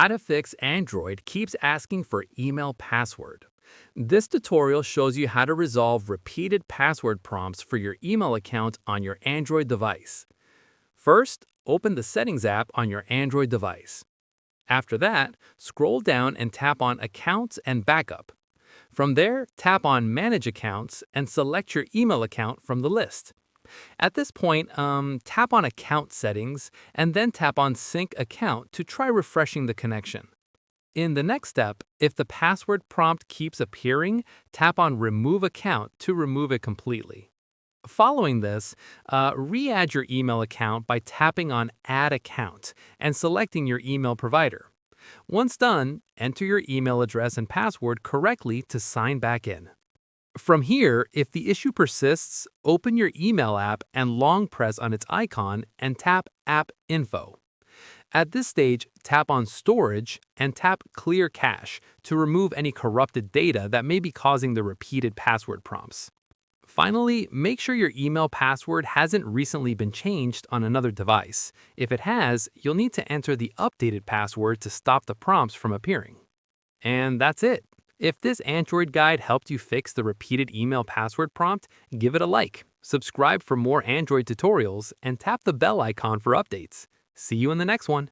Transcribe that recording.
How to fix Android keeps asking for email password. This tutorial shows you how to resolve repeated password prompts for your email account on your Android device. First, open the Settings app on your Android device. After that, scroll down and tap on Accounts and Backup. From there, tap on Manage Accounts and select your email account from the list. At this point, tap on Account Settings and then tap on Sync Account to try refreshing the connection. In the next step, if the password prompt keeps appearing, tap on Remove Account to remove it completely. Following this, re-add your email account by tapping on Add Account and selecting your email provider. Once done, enter your email address and password correctly to sign back in. From here, if the issue persists, open your email app and long press on its icon and tap App Info. At this stage, tap on Storage and tap Clear Cache to remove any corrupted data that may be causing the repeated password prompts. Finally, make sure your email password hasn't recently been changed on another device. If it has, you'll need to enter the updated password to stop the prompts from appearing. And that's it. If this Android guide helped you fix the repeated email password prompt, give it a like, subscribe for more Android tutorials, and tap the bell icon for updates. See you in the next one.